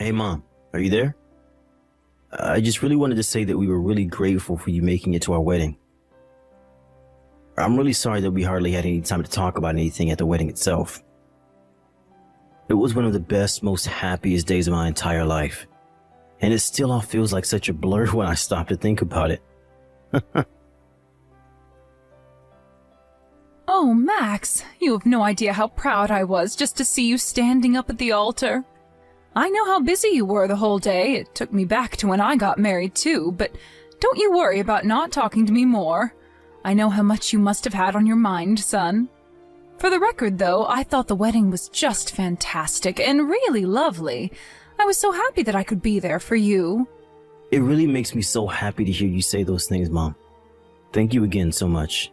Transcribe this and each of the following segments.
Hey, Mom, are you there? I just really wanted to say that we were really grateful for you making it to our wedding. I'm really sorry that we hardly had any time to talk about anything at the wedding itself. It was one of the best, most happiest days of my entire life. And it still all feels like such a blur when I stop to think about it. Oh, Max, you have no idea how proud I was just to see you standing up at the altar. I know how busy you were the whole day. It took me back to when I got married too, but don't you worry about not talking to me more. I know how much you must have had on your mind, son. For the record, though, I thought the wedding was just fantastic and really lovely. I was so happy that I could be there for you. It really makes me so happy to hear you say those things, Mom. Thank you again so much.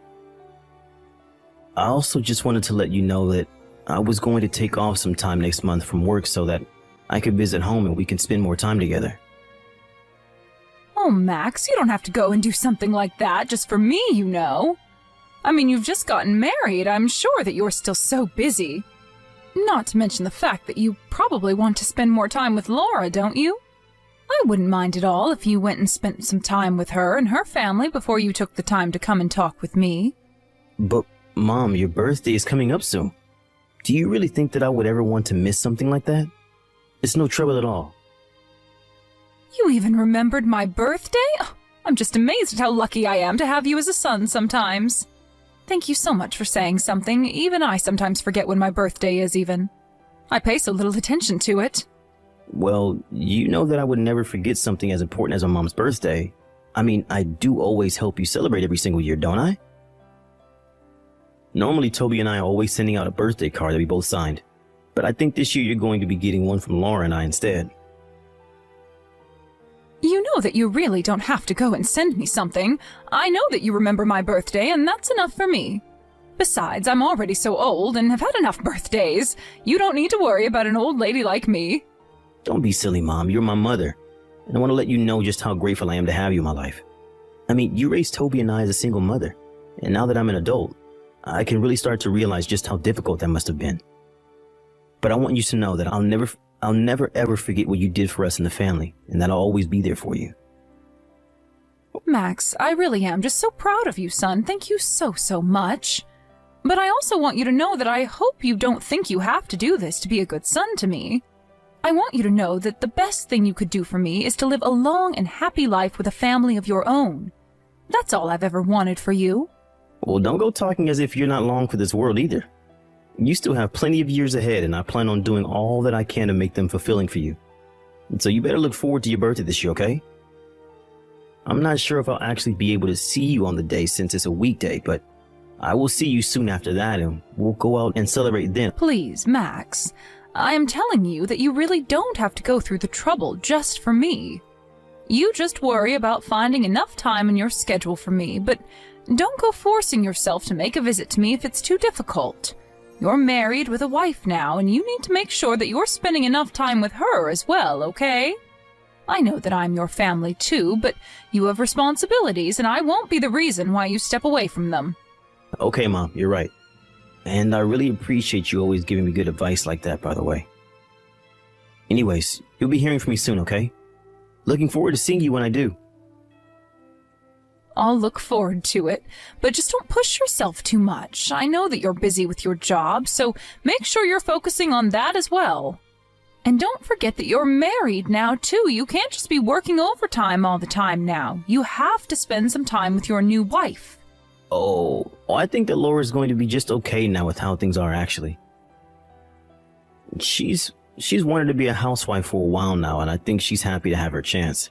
I also just wanted to let you know that I was going to take off some time next month from work so that I could visit home and we can spend more time together. Oh, Max, you don't have to go and do something like that just for me, you know. I mean, you've just gotten married. I'm sure that you're still so busy. Not to mention the fact that you probably want to spend more time with Laura, don't you? I wouldn't mind at all if you went and spent some time with her and her family before you took the time to come and talk with me. But, Mom, your birthday is coming up soon. Do you really think that I would ever want to miss something like that? It's no trouble at all. You even remembered my birthday? Oh, I'm just amazed at how lucky I am to have you as a son sometimes. Thank you so much for saying something. Even I sometimes forget when my birthday is even. I pay so little attention to it. Well, you know that I would never forget something as important as my mom's birthday. I mean, I do always help you celebrate every single year, don't I? Normally, Toby and I are always sending out a birthday card that we both signed. But I think this year you're going to be getting one from Laura and I instead. You know that you really don't have to go and send me something. I know that you remember my birthday, and that's enough for me. Besides, I'm already so old and have had enough birthdays. You don't need to worry about an old lady like me. Don't be silly, Mom. You're my mother. And I want to let you know just how grateful I am to have you in my life. I mean, you raised Toby and I as a single mother. And now that I'm an adult, I can really start to realize just how difficult that must have been. But I want you to know that I'll never ever forget what you did for us in the family, and that I'll always be there for you. Max, I really am just so proud of you, son. Thank you so much. But I also want you to know that I hope you don't think you have to do this to be a good son to me. I want you to know that the best thing you could do for me is to live a long and happy life with a family of your own. That's all I've ever wanted for you. Well, don't go talking as if you're not long for this world either. You still have plenty of years ahead, and I plan on doing all that I can to make them fulfilling for you. And so you better look forward to your birthday this year, okay? I'm not sure if I'll actually be able to see you on the day since it's a weekday, but I will see you soon after that, and we'll go out and celebrate then. Please, Max, I am telling you that you really don't have to go through the trouble just for me. You just worry about finding enough time in your schedule for me, but don't go forcing yourself to make a visit to me if it's too difficult. You're married with a wife now, and you need to make sure that you're spending enough time with her as well, okay? I know that I'm your family too, but you have responsibilities, and I won't be the reason why you step away from them. Okay, Mom, you're right. And I really appreciate you always giving me good advice like that, by the way. Anyways, you'll be hearing from me soon, okay? Looking forward to seeing you when I do. I'll look forward to it, but just don't push yourself too much. I know that you're busy with your job, so make sure you're focusing on that as well. And don't forget that you're married now, too. You can't just be working overtime all the time now. You have to spend some time with your new wife. Oh, I think that Laura's going to be just okay now with how things are, actually. She's wanted to be a housewife for a while now, and I think she's happy to have her chance.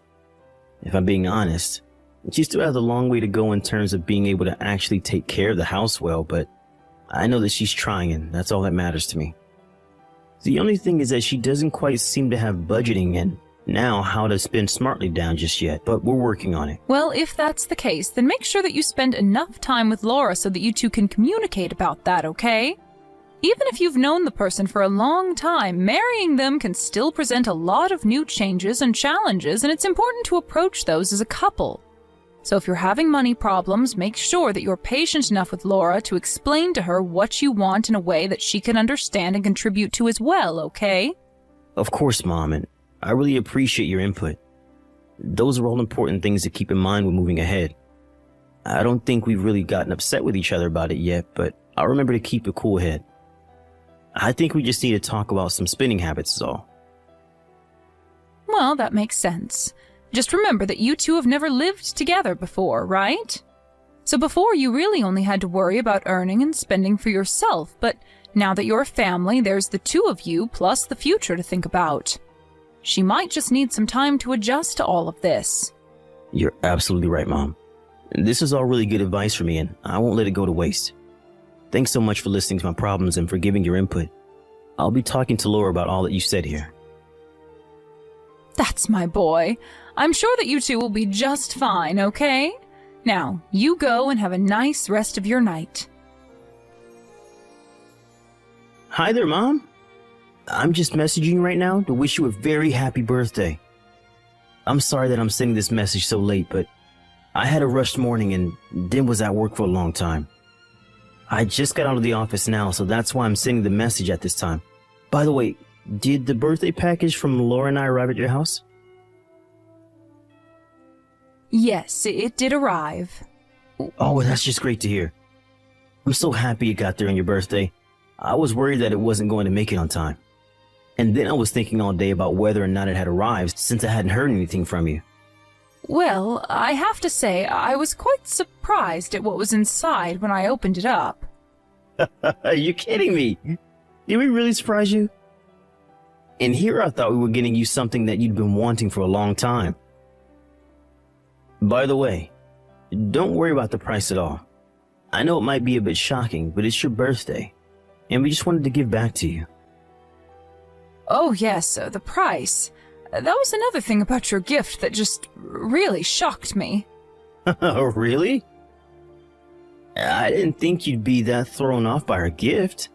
If I'm being honest, she still has a long way to go in terms of being able to actually take care of the house well, but I know that she's trying, and that's all that matters to me. The only thing is that she doesn't quite seem to have budgeting and now how to spend smartly down just yet, but we're working on it. Well, if that's the case, then make sure that you spend enough time with Laura so that you two can communicate about that, okay? Even if you've known the person for a long time, marrying them can still present a lot of new changes and challenges, and it's important to approach those as a couple. So if you're having money problems, make sure that you're patient enough with Laura to explain to her what you want in a way that she can understand and contribute to as well, okay? Of course, Mom, and I really appreciate your input. Those are all important things to keep in mind when moving ahead. I don't think we've really gotten upset with each other about it yet, but I'll remember to keep a cool head. I think we just need to talk about some spending habits is all. Well, that makes sense. Just remember that you two have never lived together before, right? So before, you really only had to worry about earning and spending for yourself, but now that you're a family, there's the two of you plus the future to think about. She might just need some time to adjust to all of this. You're absolutely right, Mom. This is all really good advice for me, and I won't let it go to waste. Thanks so much for listening to my problems and for giving your input. I'll be talking to Laura about all that you said here. That's my boy. I'm sure that you two will be just fine, okay? Now, you go and have a nice rest of your night. Hi there, Mom. I'm just messaging you right now to wish you a very happy birthday. I'm sorry that I'm sending this message so late, but I had a rushed morning and then was at work for a long time. I just got out of the office now, so that's why I'm sending the message at this time. By the way, did the birthday package from Laura and I arrive at your house? Yes, it did arrive. Oh, that's just great to hear. I'm so happy it got there on your birthday. I was worried that it wasn't going to make it on time. And then I was thinking all day about whether or not it had arrived since I hadn't heard anything from you. Well, I have to say, I was quite surprised at what was inside when I opened it up. Are you kidding me? Did we really surprise you? And here I thought we were getting you something that you'd been wanting for a long time. By the way, don't worry about the price at all. I know it might be a bit shocking, but it's your birthday, and we just wanted to give back to you. Oh yes, the price. That was another thing about your gift that just really shocked me. Oh, really? I didn't think you'd be that thrown off by our gift.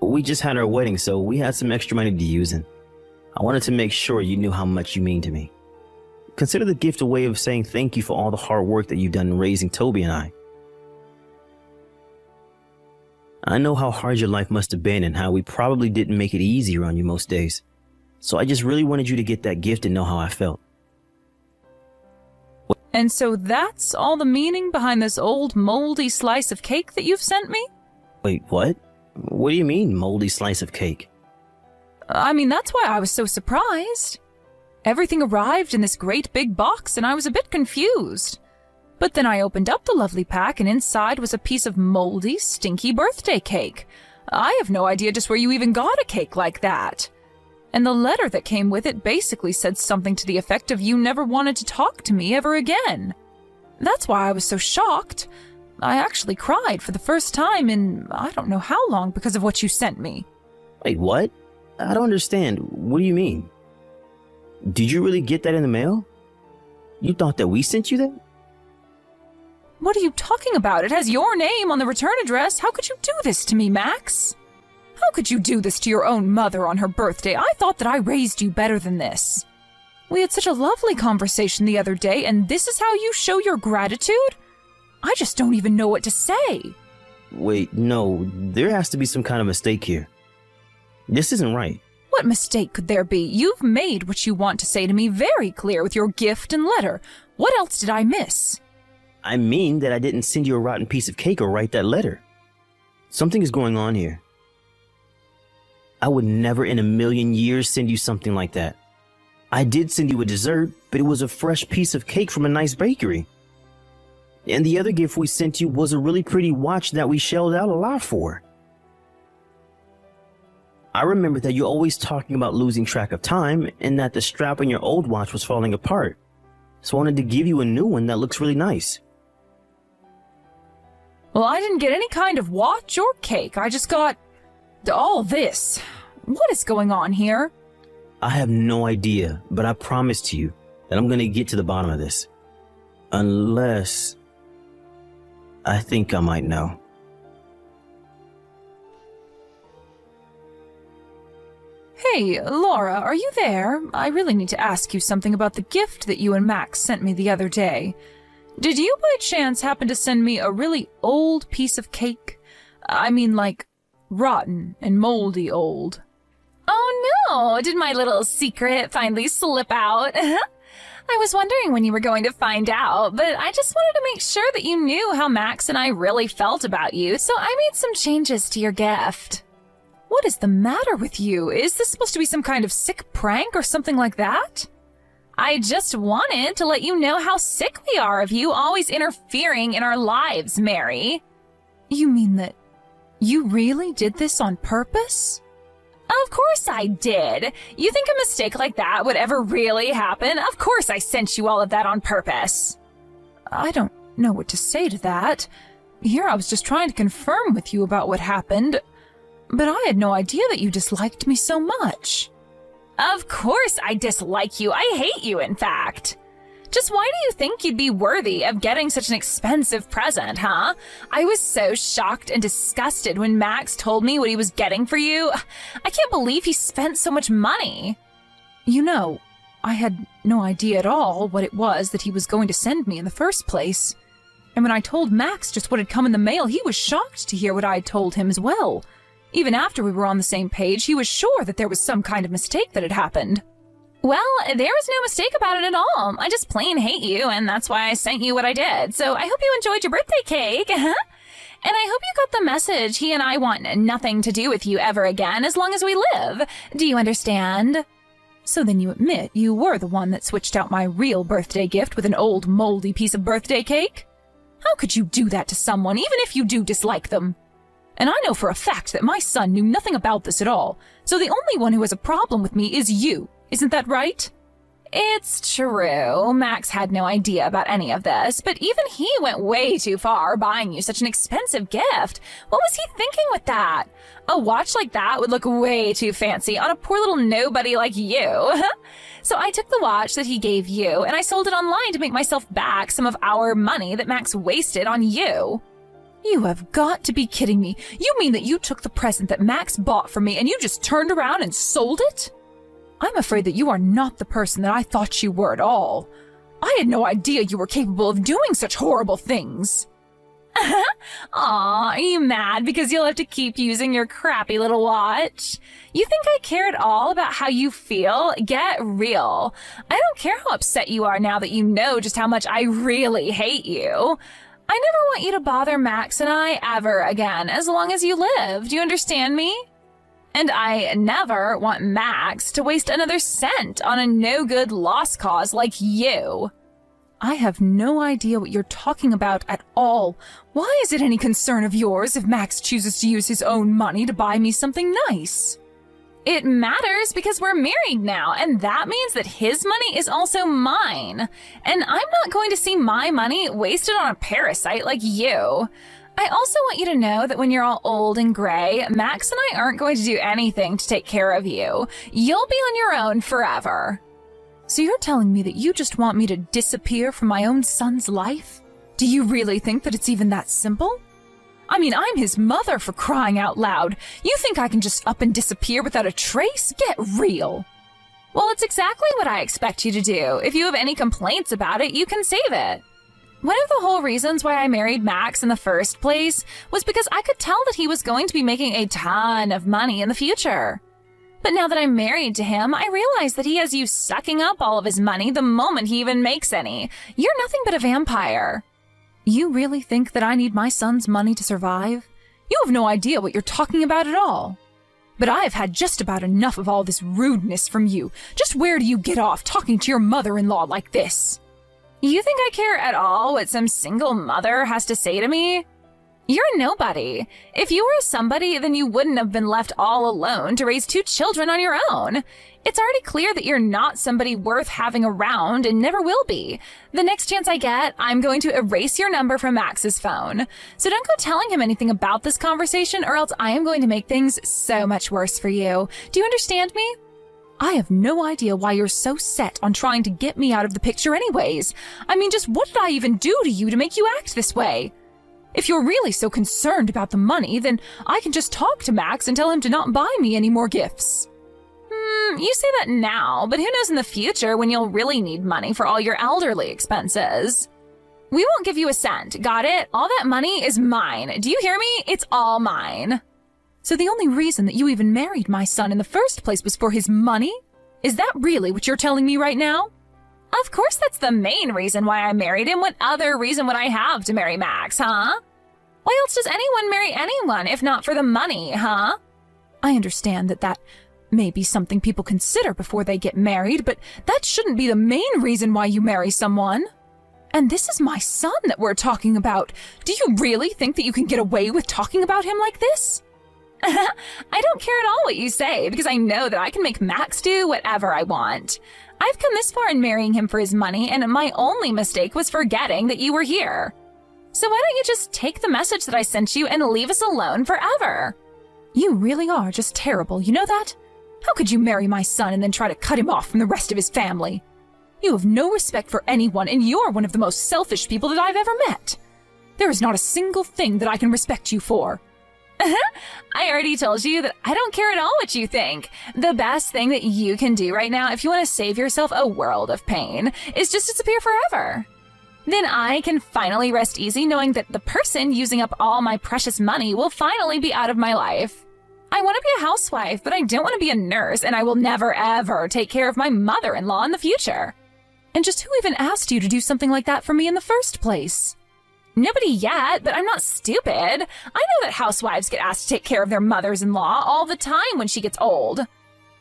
We just had our wedding, so we had some extra money to use, and I wanted to make sure you knew how much you mean to me. Consider the gift a way of saying thank you for all the hard work that you've done in raising Toby and I. I know how hard your life must have been and how we probably didn't make it easier on you most days. So I just really wanted you to get that gift and know how I felt. And so that's all the meaning behind this old moldy slice of cake that you've sent me? Wait, what? What do you mean, moldy slice of cake? I mean, that's why I was so surprised. Everything arrived in this great big box and I was a bit confused. But then I opened up the lovely pack and inside was a piece of moldy, stinky birthday cake. I have no idea just where you even got a cake like that. And the letter that came with it basically said something to the effect of you never wanted to talk to me ever again. That's why I was so shocked. I actually cried for the first time in I don't know how long because of what you sent me. Wait, what? I don't understand. What do you mean? Did you really get that in the mail? You thought that we sent you that? What are you talking about? It has your name on the return address. How could you do this to me, Max? How could you do this to your own mother on her birthday? I thought that I raised you better than this. We had such a lovely conversation the other day, and this is how you show your gratitude? I just don't even know what to say. Wait, no, there has to be some kind of mistake here. This isn't right. What mistake could there be? You've made what you want to say to me very clear with your gift and letter. What else did I miss? I mean that I didn't send you a rotten piece of cake or write that letter. Something is going on here. I would never in a million years send you something like that. I did send you a dessert, but it was a fresh piece of cake from a nice bakery. And the other gift we sent you was a really pretty watch that we shelled out a lot for. I remember that you're always talking about losing track of time and that the strap on your old watch was falling apart. So I wanted to give you a new one that looks really nice. Well, I didn't get any kind of watch or cake. I just got all this. What is going on here? I have no idea, but I promise to you that I'm going to get to the bottom of this. Unless I think I might know. Hey, Laura, are you there? I really need to ask you something about the gift that you and Max sent me the other day. Did you by chance happen to send me a really old piece of cake? I mean, like, rotten and moldy old. Oh no, did my little secret finally slip out? I was wondering when you were going to find out, but I just wanted to make sure that you knew how Max and I really felt about you, so I made some changes to your gift. What is the matter with you? Is this supposed to be some kind of sick prank or something like that? I just wanted to let you know how sick we are of you always interfering in our lives, Mary. You mean that you really did this on purpose? Of course I did. You think a mistake like that would ever really happen? Of course I sent you all of that on purpose. I don't know what to say to that. Here I was just trying to confirm with you about what happened, but I had no idea that you disliked me so much. Of course I dislike you. I hate you, in fact. Just why do you think you'd be worthy of getting such an expensive present, huh? I was so shocked and disgusted when Max told me what he was getting for you. I can't believe he spent so much money. You know, I had no idea at all what it was that he was going to send me in the first place. And when I told Max just what had come in the mail, he was shocked to hear what I had told him as well. Even after we were on the same page, he was sure that there was some kind of mistake that had happened. Well, there was no mistake about it at all. I just plain hate you, and that's why I sent you what I did. So I hope you enjoyed your birthday cake. And I hope you got the message. He and I want nothing to do with you ever again as long as we live. Do you understand? So then you admit you were the one that switched out my real birthday gift with an old moldy piece of birthday cake? How could you do that to someone, even if you do dislike them? And I know for a fact that my son knew nothing about this at all. So the only one who has a problem with me is you. Isn't that right? It's true. Max had no idea about any of this, but even he went way too far buying you such an expensive gift. What was he thinking with that? A watch like that would look way too fancy on a poor little nobody like you. So I took the watch that he gave you and I sold it online to make myself back some of our money that Max wasted on you. You have got to be kidding me. You mean that you took the present that Max bought for me and you just turned around and sold it? I'm afraid that you are not the person that I thought you were at all. I had no idea you were capable of doing such horrible things. Aw, are you mad because you'll have to keep using your crappy little watch? You think I care at all about how you feel? Get real. I don't care how upset you are now that you know just how much I really hate you. I never want you to bother Max and I ever again as long as you live. Do you understand me? And I never want Max to waste another cent on a no-good lost cause like you. I have no idea what you're talking about at all. Why is it any concern of yours if Max chooses to use his own money to buy me something nice? It matters because we're married now, and that means that his money is also mine. And I'm not going to see my money wasted on a parasite like you. I also want you to know that when you're all old and gray, Max and I aren't going to do anything to take care of you. You'll be on your own forever. So you're telling me that you just want me to disappear from my own son's life? Do you really think that it's even that simple? I mean, I'm his mother, for crying out loud. You think I can just up and disappear without a trace? Get real. Well, it's exactly what I expect you to do. If you have any complaints about it, you can save it. One of the whole reasons why I married Max in the first place was because I could tell that he was going to be making a ton of money in the future. But now that I'm married to him, I realize that he has you sucking up all of his money the moment he even makes any. You're nothing but a vampire. You really think that I need my son's money to survive? You have no idea what you're talking about at all. But I have had just about enough of all this rudeness from you. Just where do you get off talking to your mother-in-law like this? You think I care at all what some single mother has to say to me? You're a nobody. If you were somebody, then you wouldn't have been left all alone to raise 2 children on your own. It's already clear that you're not somebody worth having around and never will be. The next chance I get, I'm going to erase your number from Max's phone. So don't go telling him anything about this conversation or else I am going to make things so much worse for you. Do you understand me? I have no idea why you're so set on trying to get me out of the picture anyways. I mean, just what did I even do to you to make you act this way? If you're really so concerned about the money, then I can just talk to Max and tell him to not buy me any more gifts. You say that now, but who knows in the future when you'll really need money for all your elderly expenses. We won't give you a cent, got it? All that money is mine. Do you hear me? It's all mine. So the only reason that you even married my son in the first place was for his money? Is that really what you're telling me right now? Of course that's the main reason why I married him. What other reason would I have to marry Max, huh? Why else does anyone marry anyone if not for the money, huh? I understand that may be something people consider before they get married, but that shouldn't be the main reason why you marry someone. And this is my son that we're talking about. Do you really think that you can get away with talking about him like this? I don't care at all what you say, because I know that I can make Max do whatever I want. I've come this far in marrying him for his money, and my only mistake was forgetting that you were here. So why don't you just take the message that I sent you and leave us alone forever? You really are just terrible, you know that? How could you marry my son and then try to cut him off from the rest of his family? You have no respect for anyone, and you're one of the most selfish people that I've ever met. There is not a single thing that I can respect you for. I already told you that I don't care at all what you think. The best thing that you can do right now, if you want to save yourself a world of pain, is just disappear forever. Then I can finally rest easy knowing that the person using up all my precious money will finally be out of my life. I want to be a housewife, but I don't want to be a nurse, and I will never ever take care of my mother-in-law in the future. And just who even asked you to do something like that for me in the first place? Nobody yet, but I'm not stupid. I know that housewives get asked to take care of their mothers-in-law all the time when she gets old.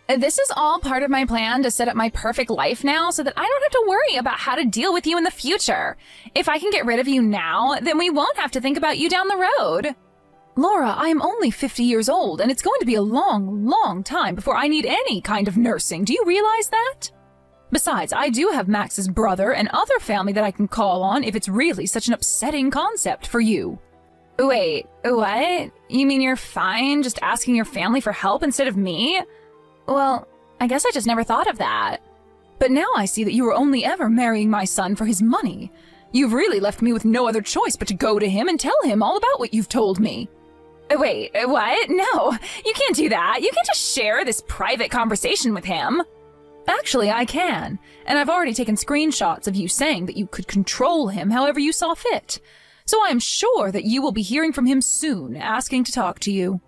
This is all part of my plan to set up my perfect life now so that I don't have to worry about how to deal with you in the future. If I can get rid of you now, then we won't have to think about you down the road. Laura, I am only 50 years old, and it's going to be a long, long time before I need any kind of nursing. Do you realize that? Besides, I do have Max's brother and other family that I can call on if it's really such an upsetting concept for you. Wait, what? You mean you're fine just asking your family for help instead of me? Well, I guess I just never thought of that. But now I see that you were only ever marrying my son for his money. You've really left me with no other choice but to go to him and tell him all about what you've told me. Wait, what? No, you can't do that. You can't just share this private conversation with him. Actually, I can, and I've already taken screenshots of you saying that you could control him however you saw fit. So I am sure that you will be hearing from him soon, asking to talk to you.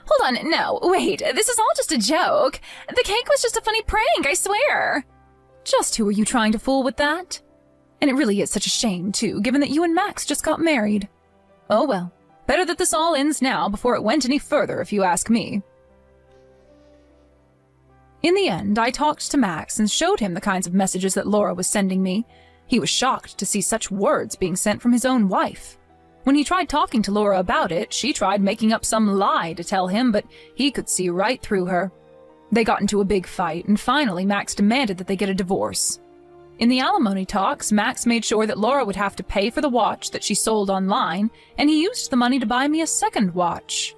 Hold on, no, wait, this is all just a joke. The cake was just a funny prank, I swear. Just who are you trying to fool with that? And it really is such a shame, too, given that you and Max just got married. Oh well, better that this all ends now before it went any further, if you ask me. In the end, I talked to Max and showed him the kinds of messages that Laura was sending me. He was shocked to see such words being sent from his own wife. When he tried talking to Laura about it, she tried making up some lie to tell him, but he could see right through her. They got into a big fight, and finally Max demanded that they get a divorce. In the alimony talks, Max made sure that Laura would have to pay for the watch that she sold online, and he used the money to buy me a second watch.